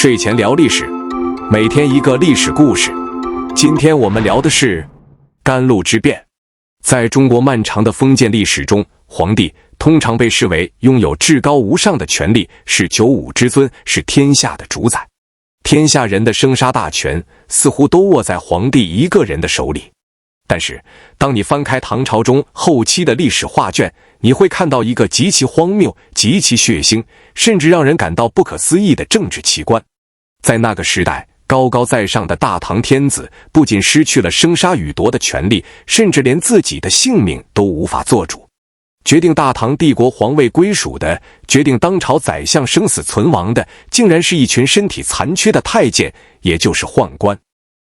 睡前聊历史，每天一个历史故事。今天我们聊的是甘露之变。在中国漫长的封建历史中，皇帝通常被视为拥有至高无上的权力，是九五之尊，是天下的主宰。天下人的生杀大权似乎都握在皇帝一个人的手里。但是当你翻开唐朝中后期的历史画卷，你会看到一个极其荒谬、极其血腥，甚至让人感到不可思议的政治奇观。在那个时代，高高在上的大唐天子不仅失去了生杀予夺的权利，甚至连自己的性命都无法做主。决定大唐帝国皇位归属的，决定当朝宰相生死存亡的，竟然是一群身体残缺的太监，也就是宦官。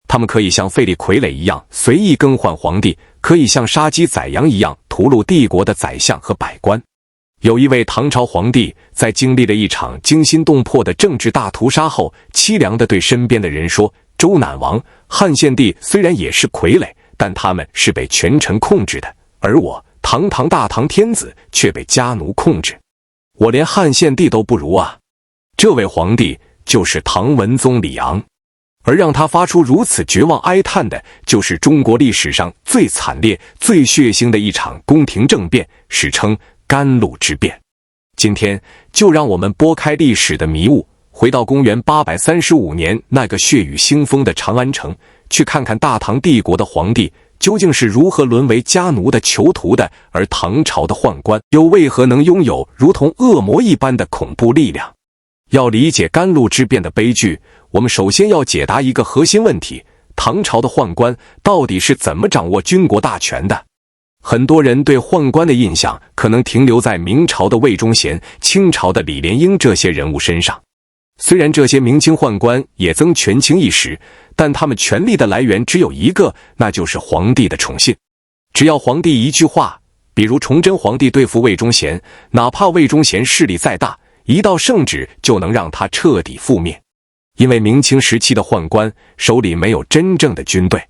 他们可以像废立傀儡一样随意更换皇帝，可以像杀鸡宰羊一样屠戮帝国的宰相和百官。有一位唐朝皇帝在经历了一场惊心动魄的政治大屠杀后，凄凉地对身边的人说：周赧王、汉献帝虽然也是傀儡，但他们是被权臣控制的，而我堂堂大唐天子却被家奴控制，我连汉献帝都不如啊！这位皇帝就是唐文宗李昂。而让他发出如此绝望哀叹的，就是中国历史上最惨烈、最血腥的一场宫廷政变，史称甘露之变。今天就让我们拨开历史的迷雾，回到公元835年那个血雨腥风的长安城，去看看大唐帝国的皇帝究竟是如何沦为家奴的囚徒的，而唐朝的宦官又为何能拥有如同恶魔一般的恐怖力量。要理解甘露之变的悲剧，我们首先要解答一个核心问题：唐朝的宦官到底是怎么掌握军国大权的？很多人对宦官的印象可能停留在明朝的魏忠贤、清朝的李莲英这些人物身上。虽然这些明清宦官也曾权倾一时，但他们权力的来源只有一个，那就是皇帝的宠信。只要皇帝一句话，比如崇祯皇帝对付魏忠贤，哪怕魏忠贤势力再大，一道圣旨就能让他彻底覆灭。因为明清时期的宦官手里没有真正的军队，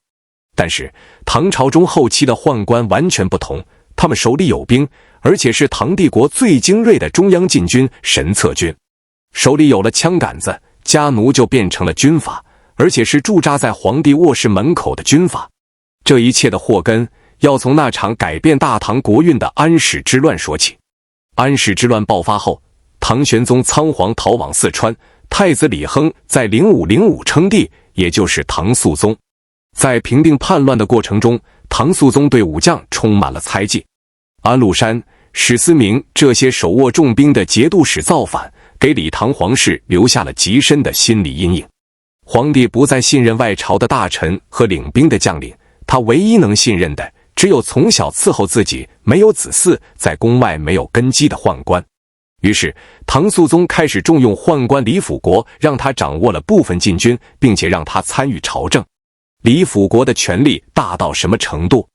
但是唐朝中后期的宦官完全不同，他们手里有兵，而且是唐帝国最精锐的中央禁军神策军。手里有了枪杆子，家奴就变成了军阀，而且是驻扎在皇帝卧室门口的军阀。这一切的祸根要从那场改变大唐国运的安史之乱说起。安史之乱爆发后，唐玄宗仓皇逃往四川，太子李亨在0505称帝，也就是唐肃宗。在平定叛乱的过程中，唐肃宗对武将充满了猜忌。安禄山、史思明这些手握重兵的节度使造反，给李唐皇室留下了极深的心理阴影。皇帝不再信任外朝的大臣和领兵的将领，他唯一能信任的只有从小伺候自己、没有子嗣、在宫外没有根基的宦官。于是唐肃宗开始重用宦官李辅国，让他掌握了部分禁军，并且让他参与朝政。李辅国的权力大到什么程度？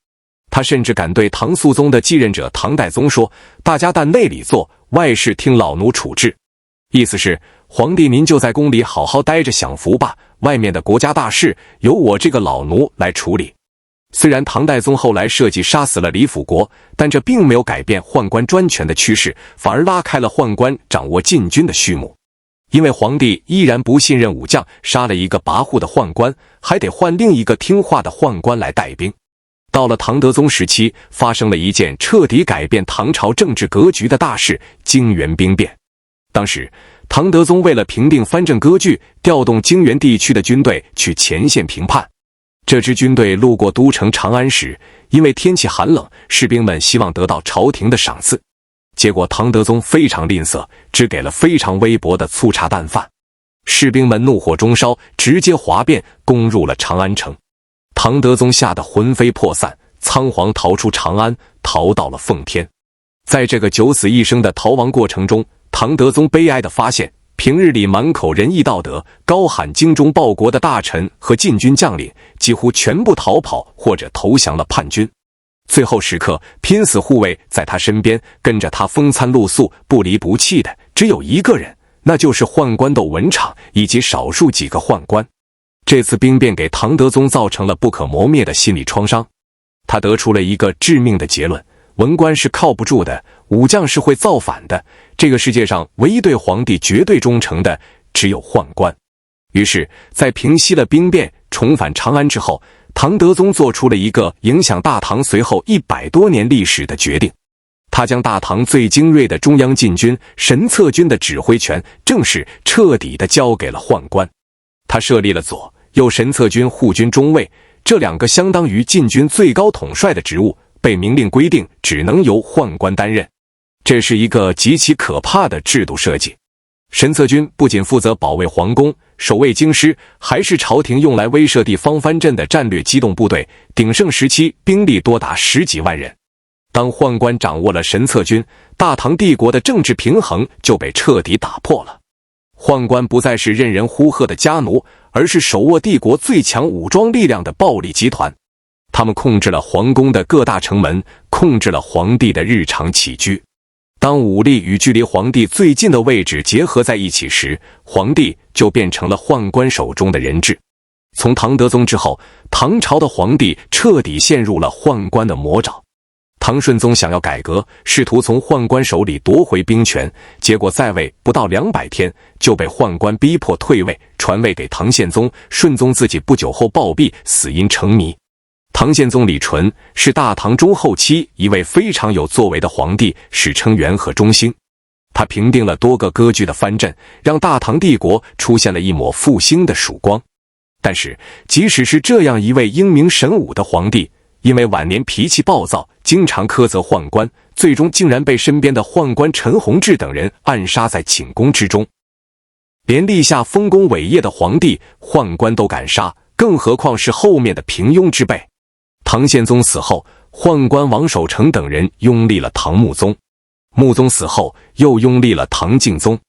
他甚至敢对唐肃宗的继任者唐代宗说：大家但内里做，外事听老奴处置。意思是，皇帝您就在宫里好好待着享福吧，外面的国家大事由我这个老奴来处理。虽然唐代宗后来设计杀死了李辅国，但这并没有改变宦官专权的趋势，反而拉开了宦官掌握禁军的序幕。因为皇帝依然不信任武将，杀了一个跋扈的宦官，还得换另一个听话的宦官来带兵。到了唐德宗时期，发生了一件彻底改变唐朝政治格局的大事——泾原兵变。当时唐德宗为了平定藩镇割据，调动泾原地区的军队去前线平叛。这支军队路过都城长安时，因为天气寒冷，士兵们希望得到朝廷的赏赐。结果唐德宗非常吝啬，只给了非常微薄的粗茶淡饭。士兵们怒火中烧，直接哗变，攻入了长安城。唐德宗吓得魂飞魄散，仓皇逃出长安，逃到了奉天。在这个九死一生的逃亡过程中，唐德宗悲哀地发现，平日里满口仁义道德、高喊精忠报国的大臣和禁军将领，几乎全部逃跑或者投降了叛军。最后时刻拼死护卫在他身边，跟着他风餐露宿、不离不弃的只有一个人，那就是宦官窦文昶以及少数几个宦官。这次兵变给唐德宗造成了不可磨灭的心理创伤，他得出了一个致命的结论：文官是靠不住的，武将是会造反的，这个世界上唯一对皇帝绝对忠诚的只有宦官。于是，在平息了兵变、重返长安之后，唐德宗做出了一个影响大唐随后100多年历史的决定。他将大唐最精锐的中央禁军神策军的指挥权正式彻底地交给了宦官。他设立了左右神策军护军中尉，这2个相当于禁军最高统帅的职务，被明令规定只能由宦官担任。这是一个极其可怕的制度设计。神策军不仅负责保卫皇宫、守卫京师，还是朝廷用来威慑地方藩镇的战略机动部队，鼎盛时期兵力多达10几万人。当宦官掌握了神策军，大唐帝国的政治平衡就被彻底打破了。宦官不再是任人呼喝的家奴，而是手握帝国最强武装力量的暴力集团。他们控制了皇宫的各大城门，控制了皇帝的日常起居。当武力与距离皇帝最近的位置结合在一起时，皇帝就变成了宦官手中的人质。从唐德宗之后，唐朝的皇帝彻底陷入了宦官的魔爪。唐顺宗想要改革，试图从宦官手里夺回兵权，结果在位不到200天就被宦官逼迫退位，传位给唐宪宗。顺宗自己不久后暴毙，死因成谜。唐宪宗李纯是大唐中后期一位非常有作为的皇帝，史称元和中兴。他平定了多个割据的藩镇，让大唐帝国出现了一抹复兴的曙光。但是，即使是这样一位英明神武的皇帝，因为晚年脾气暴躁，经常苛责宦官，最终竟然被身边的宦官陈弘志等人暗杀在寝宫之中。连立下丰功伟业的皇帝，宦官都敢杀，更何况是后面的平庸之辈。唐宪宗死后，宦官王守成等人拥立了唐穆宗，穆宗死后又拥立了唐敬宗。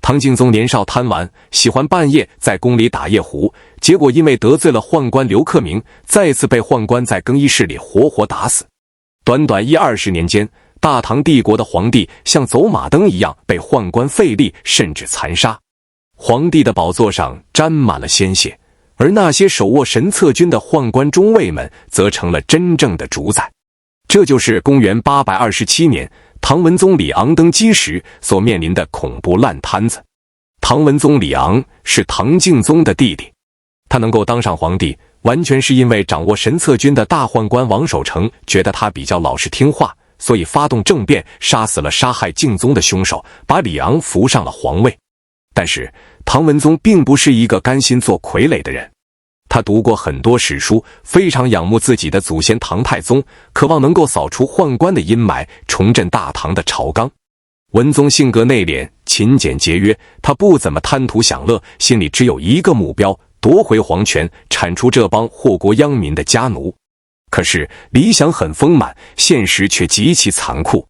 唐敬宗年少贪玩，喜欢半夜在宫里打夜壶，结果因为得罪了宦官刘克明，再次被宦官在更衣室里活活打死。短短20年间，大唐帝国的皇帝像走马灯一样被宦官废立，甚至残杀。皇帝的宝座上沾满了鲜血，而那些手握神策军的宦官中尉们则成了真正的主宰。这就是公元827年唐文宗李昂登基时所面临的恐怖烂摊子。唐文宗李昂是唐敬宗的弟弟，他能够当上皇帝，完全是因为掌握神策军的大宦官王守成觉得他比较老实听话，所以发动政变，杀死了杀害敬宗的凶手，把李昂扶上了皇位。但是唐文宗并不是一个甘心做傀儡的人，他读过很多史书，非常仰慕自己的祖先唐太宗，渴望能够扫除宦官的阴霾，重振大唐的朝纲。文宗性格内敛、勤俭节约，他不怎么贪图享乐，心里只有一个目标：夺回皇权，铲除这帮祸国殃民的家奴。可是理想很丰满，现实却极其残酷。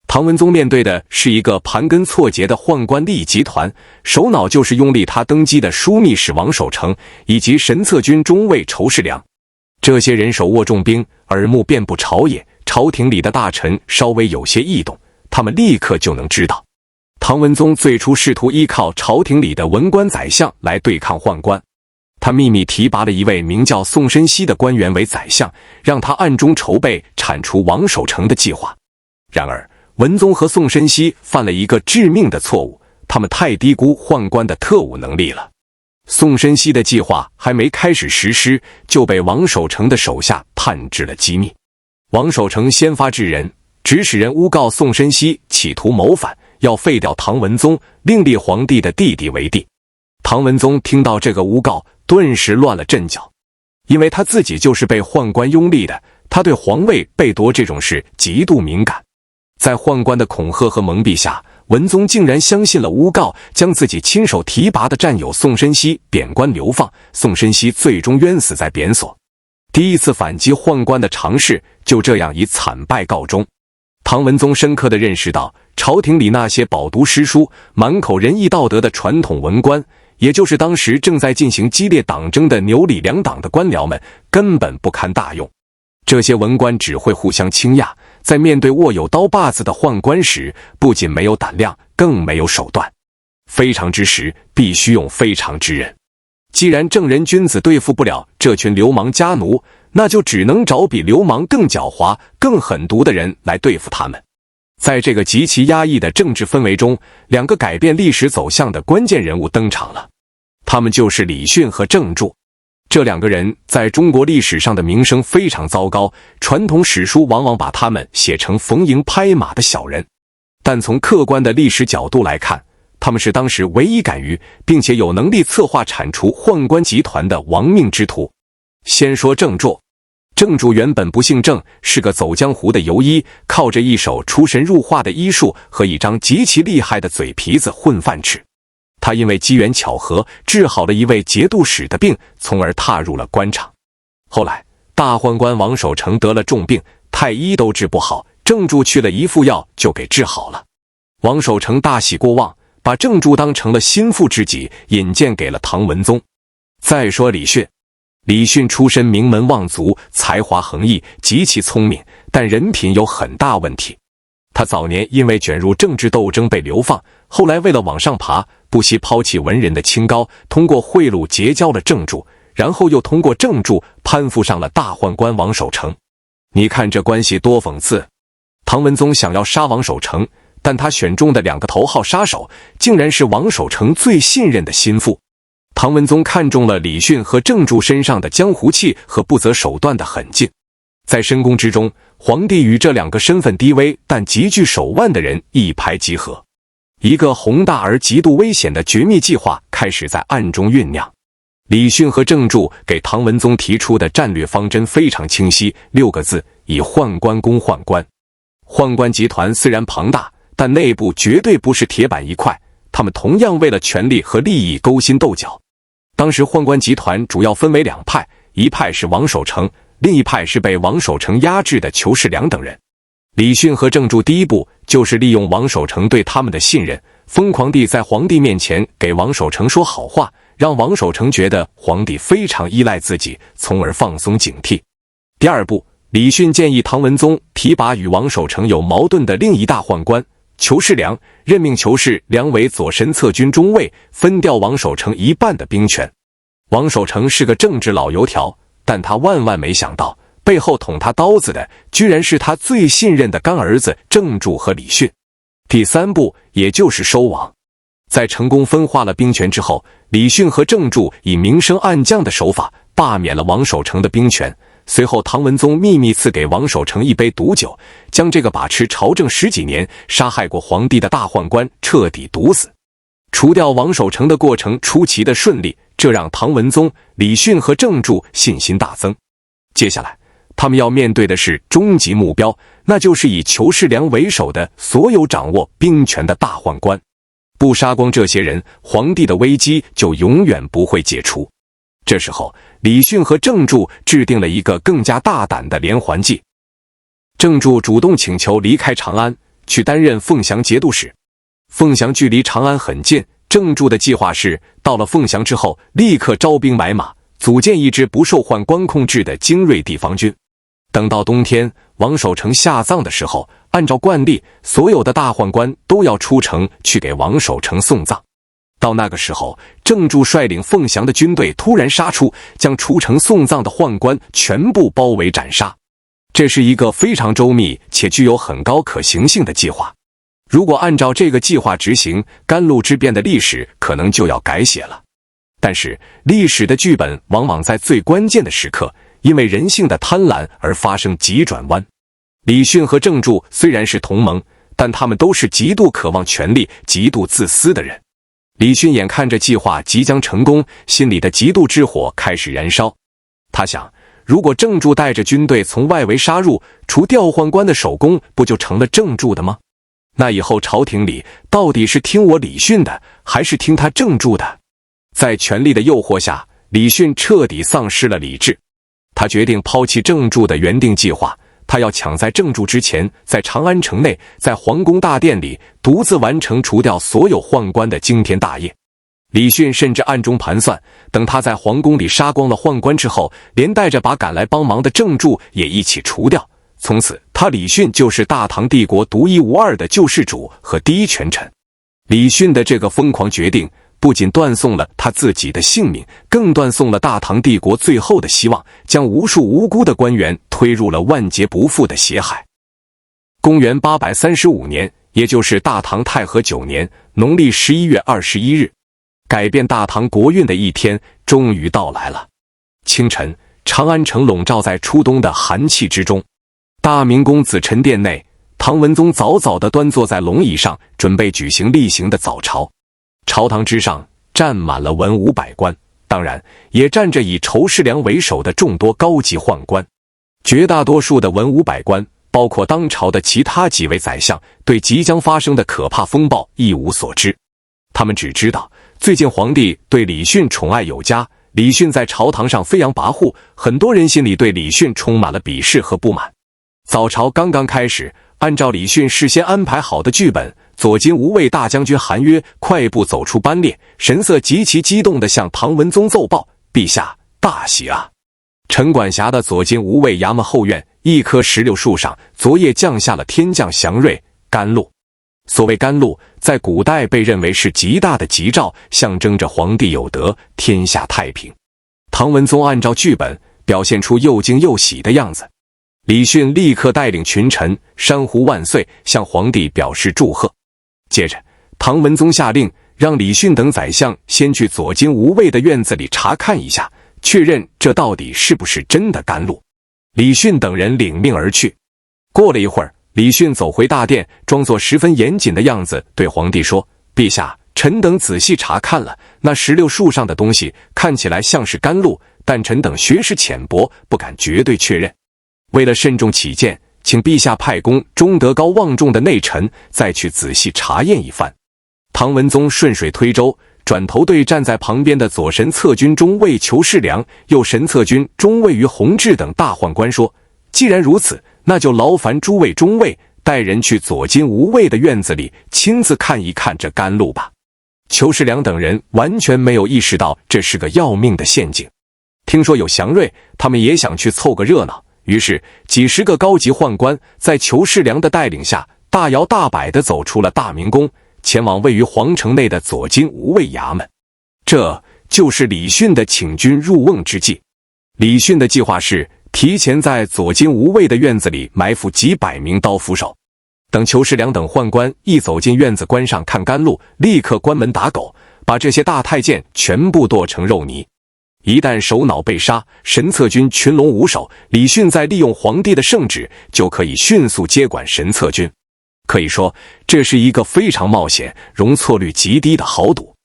唐文宗面对的是一个盘根错节的宦官利益集团，首脑就是拥立他登基的枢密使王守成以及神策军中尉仇士良。这些人手握重兵，耳目遍布朝野，朝廷里的大臣稍微有些异动，他们立刻就能知道。唐文宗最初试图依靠朝廷里的文官宰相来对抗宦官，他秘密提拔了一位名叫宋申锡的官员为宰相，让他暗中筹备铲除王守成的计划。然而文宗和宋申锡犯了一个致命的错误，他们太低估宦官的特务能力了。宋申锡的计划还没开始实施，就被王守成的手下探知了机密。王守成先发制人，指使人诬告宋申锡企图谋反，要废掉唐文宗，另立皇帝的弟弟为帝。唐文宗听到这个诬告，顿时乱了阵脚，因为他自己就是被宦官拥立的，他对皇位被夺这种事极度敏感。在宦官的恐吓和蒙蔽下，文宗竟然相信了诬告，将自己亲手提拔的战友宋申锡贬官流放，宋申锡最终冤死在贬所。第一次反击宦官的尝试就这样以惨败告终。唐文宗深刻地认识到，朝廷里那些饱读诗书、满口仁义道德的传统文官，也就是当时正在进行激烈党争的牛李两党的官僚们，根本不堪大用。这些文官只会互相倾轧，在面对握有刀把子的宦官时，不仅没有胆量，更没有手段。非常之时，必须用非常之人。既然正人君子对付不了这群流氓家奴，那就只能找比流氓更狡猾、更狠毒的人来对付他们。在这个极其压抑的政治氛围中，两个改变历史走向的关键人物登场了。他们就是李训和郑注。这两个人在中国历史上的名声非常糟糕，传统史书往往把他们写成逢迎拍马的小人。但从客观的历史角度来看，他们是当时唯一敢于并且有能力策划铲除宦官集团的亡命之徒。先说郑注。郑注原本不姓郑，是个走江湖的游医，靠着一手出神入化的医术和一张极其厉害的嘴皮子混饭吃。他因为机缘巧合治好了一位节度使的病，从而踏入了官场。后来大宦官王守成得了重病，太医都治不好，郑注去了一副药就给治好了。王守成大喜过望，把郑注当成了心腹知己，引荐给了唐文宗。再说李训。李训出身名门望族，才华横溢，极其聪明，但人品有很大问题。他早年因为卷入政治斗争被流放，后来为了往上爬，不惜抛弃文人的清高，通过贿赂结交了郑注，然后又通过郑注攀附上了大宦官王守成。你看这关系多讽刺！唐文宗想要杀王守成，但他选中的两个头号杀手，竟然是王守成最信任的心腹。唐文宗看中了李训和郑注身上的江湖气和不择手段的狠劲。在深宫之中，皇帝与这两个身份低微但极具手腕的人一拍即合，一个宏大而极度危险的绝密计划开始在暗中酝酿。李训和郑注给唐文宗提出的战略方针非常清晰，6个字：以宦官攻宦官。宦官集团虽然庞大，但内部绝对不是铁板一块，他们同样为了权力和利益勾心斗角。当时宦官集团主要分为2派，一派是王守成，另一派是被王守成压制的裘世良等人。李训和郑注第一步就是利用王守成对他们的信任，疯狂地在皇帝面前给王守成说好话，让王守成觉得皇帝非常依赖自己，从而放松警惕。第二步，李训建议唐文宗提拔与王守成有矛盾的另一大宦官裘世良，任命裘世良为左神策军中尉，分调王守成一半的兵权。王守成是个政治老油条，但他万万没想到，背后捅他刀子的居然是他最信任的干儿子郑注和李训。第三步，也就是收网。在成功分化了兵权之后，李训和郑注以明升暗降的手法罢免了王守成的兵权。随后唐文宗秘密赐给王守成一杯毒酒，将这个把持朝政10几年、杀害过皇帝的大宦官彻底毒死。除掉王守成的过程出奇的顺利，这让唐文宗、李训和郑注信心大增。接下来他们要面对的是终极目标，那就是以裘世良为首的所有掌握兵权的大宦官。不杀光这些人，皇帝的危机就永远不会解除。这时候李训和郑注制定了一个更加大胆的连环计。郑注主动请求离开长安，去担任凤翔节度使。凤翔距离长安很近，郑注的计划是到了凤翔之后，立刻招兵买马，组建一支不受宦官控制的精锐地方军。等到冬天王守成下葬的时候，按照惯例，所有的大宦官都要出城去给王守成送葬。到那个时候，郑注率领凤翔的军队突然杀出，将出城送葬的宦官全部包围斩杀。这是一个非常周密且具有很高可行性的计划。如果按照这个计划执行，甘露之变的历史可能就要改写了。但是历史的剧本往往在最关键的时刻，因为人性的贪婪而发生急转弯。李训和郑注虽然是同盟，但他们都是极度渴望权力、极度自私的人。李训眼看着计划即将成功，心里的嫉妒之火开始燃烧。他想，如果郑注带着军队从外围杀入，除掉宦官的首功不就成了郑注的吗？那以后朝廷里到底是听我李训的，还是听他郑注的？在权力的诱惑下，李训彻底丧失了理智。他决定抛弃郑注的原定计划，他要抢在郑注之前，在长安城内，在皇宫大殿里独自完成除掉所有宦官的惊天大业。李训甚至暗中盘算，等他在皇宫里杀光了宦官之后，连带着把赶来帮忙的郑注也一起除掉。从此他李训就是大唐帝国独一无二的救世主和第一权臣。李训的这个疯狂决定不仅断送了他自己的性命，更断送了大唐帝国最后的希望，将无数无辜的官员推入了万劫不复的血海。公元835年，也就是大唐太和9年，农历11月21日，改变大唐国运的一天终于到来了。清晨，长安城笼罩在初冬的寒气之中。大明宫紫宸殿内，唐文宗早早地端坐在龙椅上，准备举行例行的早朝。朝堂之上站满了文武百官，当然也站着以仇士良为首的众多高级宦官。绝大多数的文武百官，包括当朝的其他几位宰相，对即将发生的可怕风暴一无所知。他们只知道最近皇帝对李训宠爱有加，李训在朝堂上飞扬跋扈，很多人心里对李训充满了鄙视和不满。早朝刚刚开始，按照李训事先安排好的剧本，左金吾卫大将军韩约快步走出班列，神色极其激动地向唐文宗奏报：“陛下，大喜啊！陈管辖的左金吾卫衙门后院一棵石榴树上，昨夜降下了天降祥瑞甘露。所谓甘露，在古代被认为是极大的吉兆，象征着皇帝有德，天下太平。”唐文宗按照剧本表现出又惊又喜的样子。李训立刻带领群臣山呼万岁，向皇帝表示祝贺。接着，唐文宗下令让李训等宰相先去左金吾卫的院子里查看一下，确认这到底是不是真的甘露。李训等人领命而去。过了一会儿，李训走回大殿，装作十分严谨的样子，对皇帝说：“陛下，臣等仔细查看了，那石榴树上的东西看起来像是甘露，但臣等学识浅薄，不敢绝对确认。为了慎重起见，请陛下派公忠德高望重的内臣再去仔细查验一番。”唐文宗顺水推舟，转头对站在旁边的左神策军中尉裘世良、右神策军中尉于弘志等大宦官说：“既然如此，那就劳烦诸位中尉带人去左金吾卫的院子里亲自看一看这甘露吧。”裘世良等人完全没有意识到这是个要命的陷阱。听说有祥瑞，他们也想去凑个热闹。于是几十个高级宦官在裘世良的带领下，大摇大摆地走出了大明宫，前往位于皇城内的左金吾卫衙门。这就是李训的请君入瓮之计。李训的计划是提前在左金吾卫的院子里埋伏几百名刀斧手，等裘世良等宦官一走进院子关上看甘露，立刻关门打狗，把这些大太监全部剁成肉泥。一旦首脑被杀，神策军群龙无首，李训再利用皇帝的圣旨，就可以迅速接管神策军。可以说，这是一个非常冒险、容错率极低的豪赌。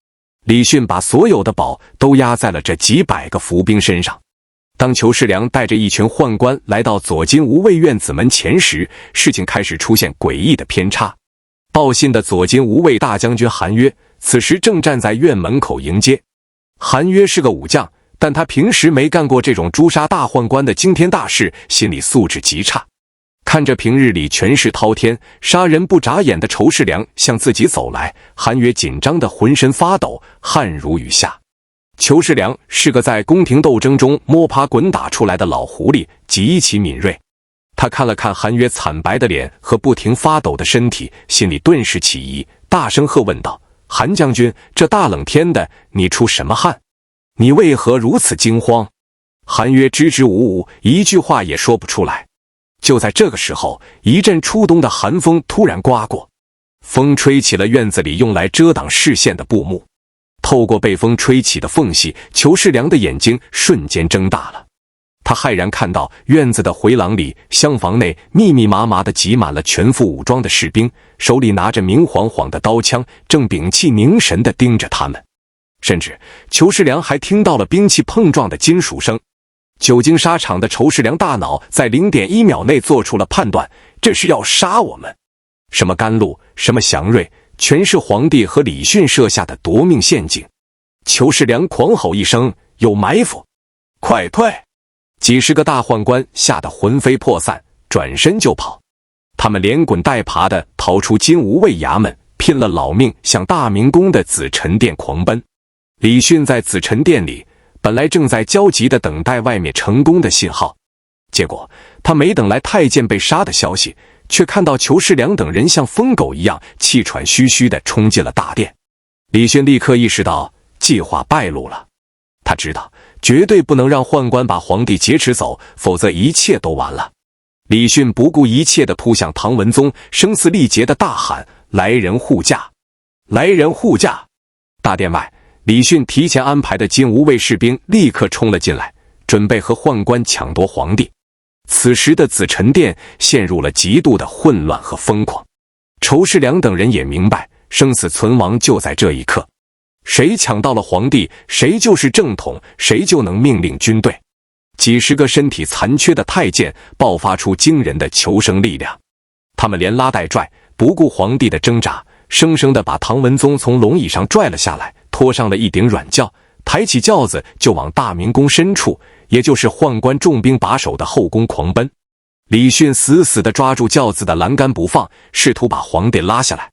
李训把所有的宝都压在了这几百个伏兵身上。当裘世良带着一群宦官来到左金吾卫院子门前时，事情开始出现诡异的偏差。报信的左金吾卫大将军韩约，此时正站在院门口迎接。韩约是个武将，但他平时没干过这种诛杀大宦官的惊天大事，心理素质极差。看着平日里权势滔天、杀人不眨眼的仇世良向自己走来，韩约紧张得浑身发抖，汗如雨下。仇世良是个在宫廷斗争中摸爬滚打出来的老狐狸，极其敏锐。他看了看韩约惨白的脸和不停发抖的身体，心里顿时起疑，大声喝问道：“韩将军，这大冷天的，你出什么汗？你为何如此惊慌？”韩约支支吾吾，一句话也说不出来。就在这个时候，一阵初冬的寒风突然刮过，风吹起了院子里用来遮挡视线的布幕。透过被风吹起的缝隙，裘世良的眼睛瞬间睁大了。他骇然看到院子的回廊里、厢房内密密麻麻地挤满了全副武装的士兵，手里拿着明晃晃的刀枪，正屏气凝神地盯着他们。甚至裘世良还听到了兵器碰撞的金属声。久经沙场的仇世良大脑在0.1秒内做出了判断，这是要杀我们。什么甘露，什么祥瑞，全是皇帝和李训设下的夺命陷阱。仇世良狂吼一声：“有埋伏，快退！”几十个大宦官吓得魂飞魄散，转身就跑。他们连滚带爬地逃出金吾卫衙门，拼了老命向大明宫的紫宸殿狂奔。李训在紫宸殿里本来正在焦急地等待外面成功的信号，结果他没等来太监被杀的消息，却看到裘世良等人像疯狗一样气喘吁吁地冲进了大殿。李训立刻意识到计划败露了，他知道绝对不能让宦官把皇帝劫持走，否则一切都完了。李训不顾一切地扑向唐文宗，声嘶力竭地大喊：“来人护驾！来人护驾！”大殿外，李迅提前安排的金吾卫士兵立刻冲了进来，准备和宦官抢夺皇帝。此时的紫宸殿陷入了极度的混乱和疯狂。仇士良等人也明白，生死存亡就在这一刻，谁抢到了皇帝，谁就是正统，谁就能命令军队。几十个身体残缺的太监爆发出惊人的求生力量，他们连拉带拽，不顾皇帝的挣扎，生生地把唐文宗从龙椅上拽了下来，拖上了一顶软轿，抬起轿子就往大明宫深处，也就是宦官重兵把守的后宫狂奔。李迅死死地抓住轿子的栏杆不放，试图把皇帝拉下来。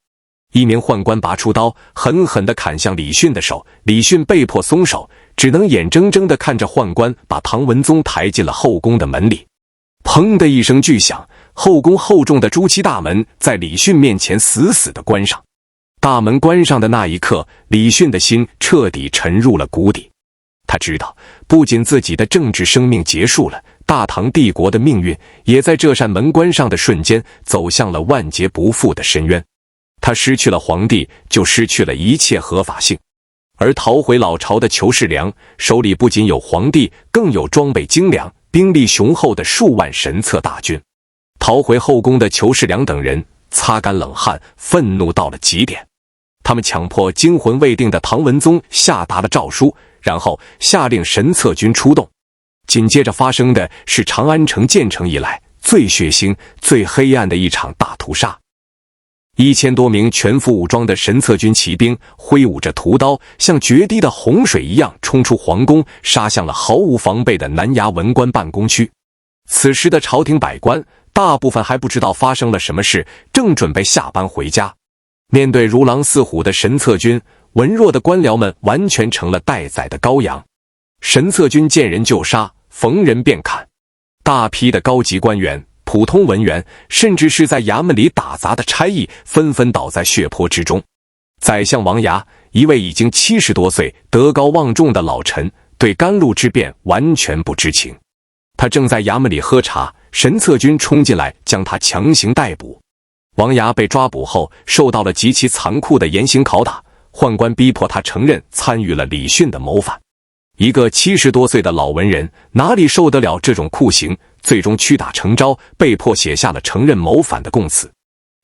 一名宦官拔出刀，狠狠地砍向李迅的手，李迅被迫松手，只能眼睁睁地看着宦官把唐文宗抬进了后宫的门里。砰的一声巨响，后宫厚重的朱漆大门在李迅面前死死地关上。大门关上的那一刻，李迅的心彻底沉入了谷底。他知道，不仅自己的政治生命结束了，大唐帝国的命运也在这扇门关上的瞬间走向了万劫不复的深渊。他失去了皇帝，就失去了一切合法性。而逃回老巢的仇士良手里不仅有皇帝，更有装备精良、兵力雄厚的数万神策大军。逃回后宫的仇士良等人擦干冷汗，愤怒到了极点。他们强迫惊魂未定的唐文宗下达了诏书，然后下令神策军出动。紧接着发生的是长安城建成以来最血腥、最黑暗的一场大屠杀。1000多名全副武装的神策军骑兵挥舞着屠刀，像决堤的洪水一样冲出皇宫，杀向了毫无防备的南衙文官办公区。此时的朝廷百官大部分还不知道发生了什么事，正准备下班回家。面对如狼似虎的神策军，文弱的官僚们完全成了待宰的羔羊。神策军见人就杀，逢人便砍。大批的高级官员、普通文员，甚至是在衙门里打杂的差役，纷纷倒在血泊之中。宰相王牙，一位已经70多岁、德高望重的老臣，对甘露之变完全不知情。他正在衙门里喝茶，神策军冲进来将他强行逮捕。王牙被抓捕后，受到了极其残酷的严刑拷打，宦官逼迫他承认参与了李迅的谋反。一个70多岁的老文人哪里受得了这种酷刑，最终屈打成招，被迫写下了承认谋反的供词。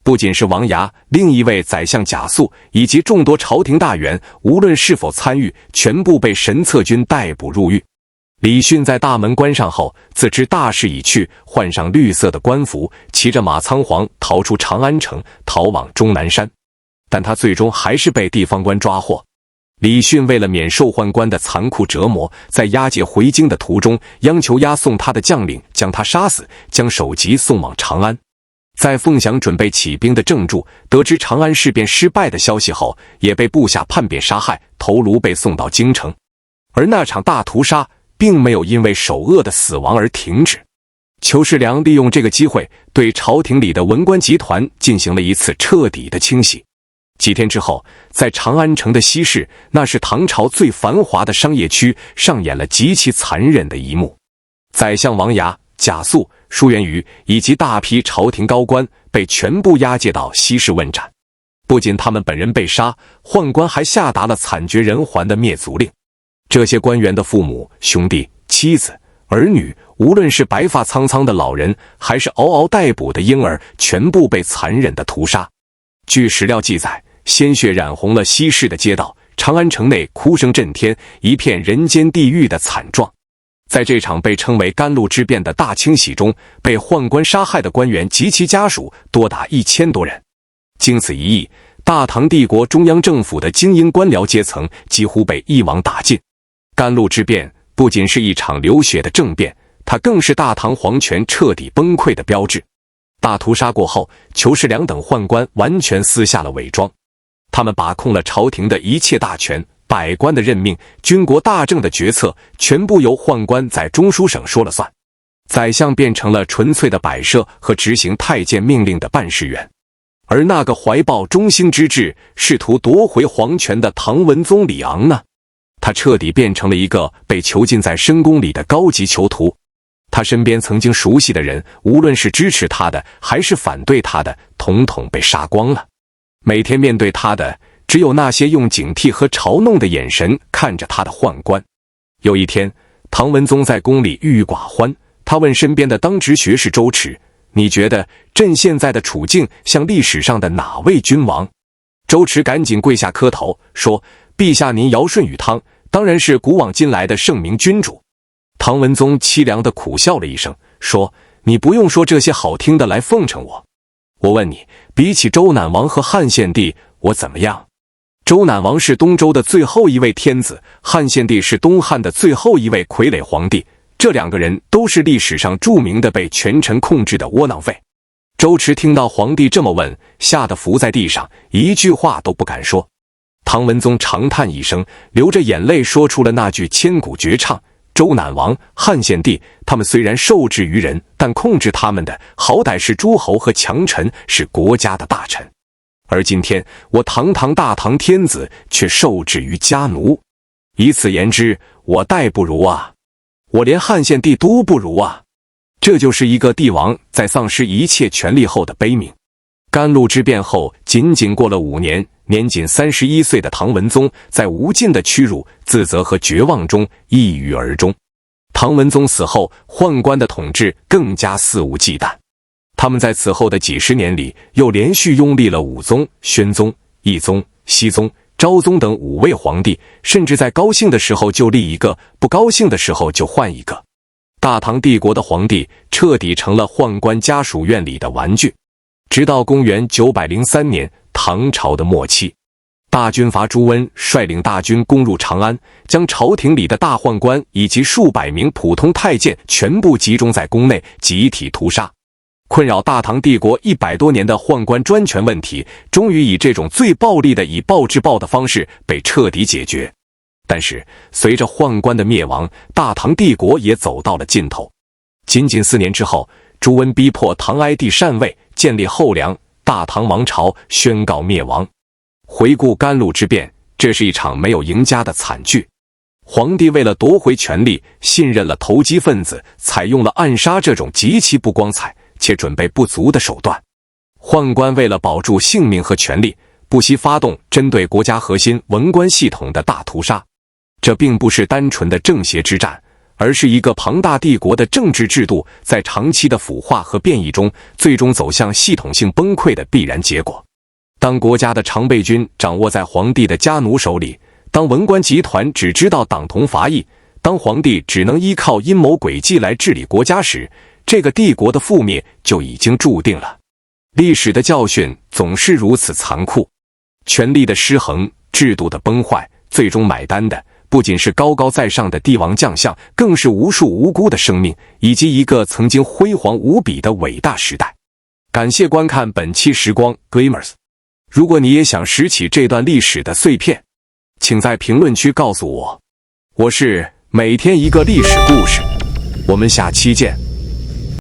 不仅是王牙，另一位宰相贾肃以及众多朝廷大员，无论是否参与，全部被神策军逮捕入狱。李迅在大门关上后，自知大势已去，换上绿色的官服，骑着马仓皇逃出长安城，逃往终南山。但他最终还是被地方官抓获。李迅为了免受宦官的残酷折磨，在押解回京的途中，央求押送他的将领将他杀死，将首级送往长安。在凤翔准备起兵的郑注得知长安事变失败的消息后，也被部下叛变杀害，头颅被送到京城。而那场大屠杀并没有因为首恶的死亡而停止。仇士良利用这个机会，对朝廷里的文官集团进行了一次彻底的清洗。几天之后，在长安城的西市，那是唐朝最繁华的商业区，上演了极其残忍的一幕。宰相王牙、贾肃、舒元瑜以及大批朝廷高官被全部押解到西市问斩。不仅他们本人被杀，宦官还下达了惨绝人寰的灭族令。这些官员的父母、兄弟、妻子、儿女，无论是白发苍苍的老人，还是嗷嗷待哺的婴儿，全部被残忍的屠杀。据史料记载，鲜血染红了西市的街道，长安城内哭声震天，一片人间地狱的惨状。在这场被称为甘露之变的大清洗中，被宦官杀害的官员及其家属多达1000多人。经此一役，大唐帝国中央政府的精英官僚阶层几乎被一网打尽。甘露之变不仅是一场流血的政变，它更是大唐皇权彻底崩溃的标志。大屠杀过后，仇士良等宦官完全撕下了伪装，他们把控了朝廷的一切大权，百官的任命、军国大政的决策，全部由宦官在中书省说了算。宰相变成了纯粹的摆设和执行太监命令的办事员。而那个怀抱中兴之志，试图夺回皇权的唐文宗李昂呢？他彻底变成了一个被囚禁在深宫里的高级囚徒。他身边曾经熟悉的人，无论是支持他的还是反对他的，统统被杀光了。每天面对他的只有那些用警惕和嘲弄的眼神看着他的宦官。有一天，唐文宗在宫里郁郁寡欢，他问身边的当值学士周迟：“你觉得朕现在的处境像历史上的哪位君王？”周迟赶紧跪下磕头，说：“陛下您尧舜禹汤，当然是古往今来的圣明君主。”唐文宗凄凉地苦笑了一声，说：“你不用说这些好听的来奉承我。我问你，比起周赧王和汉献帝，我怎么样？周赧王是东周的最后一位天子，汉献帝是东汉的最后一位傀儡皇帝，这两个人都是历史上著名的被权臣控制的窝囊废。”周迟听到皇帝这么问，吓得伏在地上，一句话都不敢说。唐文宗长叹一声，流着眼泪说出了那句千古绝唱：“周赧王、汉献帝，他们虽然受制于人，但控制他们的好歹是诸侯和强臣，是国家的大臣。而今天我堂堂大唐天子却受制于家奴，以此言之，我代不如啊，我连汉献帝都不如啊。”这就是一个帝王在丧失一切权力后的悲鸣。甘露之变后，仅仅过了5年，年仅31岁的唐文宗在无尽的屈辱、自责和绝望中抑郁而终。唐文宗死后，宦官的统治更加肆无忌惮。他们在此后的几十年里，又连续拥立了武宗、宣宗、懿宗、熹宗、昭宗等5位皇帝，甚至在高兴的时候就立一个，不高兴的时候就换一个。大唐帝国的皇帝彻底成了宦官家属院里的玩具。直到公元903年，唐朝的末期，大军阀朱温率领大军攻入长安，将朝廷里的大宦官以及数百名普通太监全部集中在宫内，集体屠杀。困扰大唐帝国100多年的宦官专权问题，终于以这种最暴力的以暴制暴的方式被彻底解决。但是，随着宦官的灭亡，大唐帝国也走到了尽头。仅仅4年之后，朱温逼迫唐哀帝禅位，建立后梁，大唐王朝宣告灭亡。回顾甘露之变，这是一场没有赢家的惨剧。皇帝为了夺回权力，信任了投机分子，采用了暗杀这种极其不光彩且准备不足的手段。宦官为了保住性命和权力，不惜发动针对国家核心文官系统的大屠杀。这并不是单纯的正邪之战，而是一个庞大帝国的政治制度在长期的腐化和变异中，最终走向系统性崩溃的必然结果。当国家的常备军掌握在皇帝的家奴手里，当文官集团只知道党同伐异，当皇帝只能依靠阴谋诡计来治理国家时，这个帝国的覆灭就已经注定了。历史的教训总是如此残酷，权力的失衡，制度的崩坏，最终买单的不仅是高高在上的帝王将相，更是无数无辜的生命，以及一个曾经辉煌无比的伟大时代。感谢观看本期时光 Glimmers。 如果你也想拾起这段历史的碎片，请在评论区告诉我。我是每天一个历史故事，我们下期见。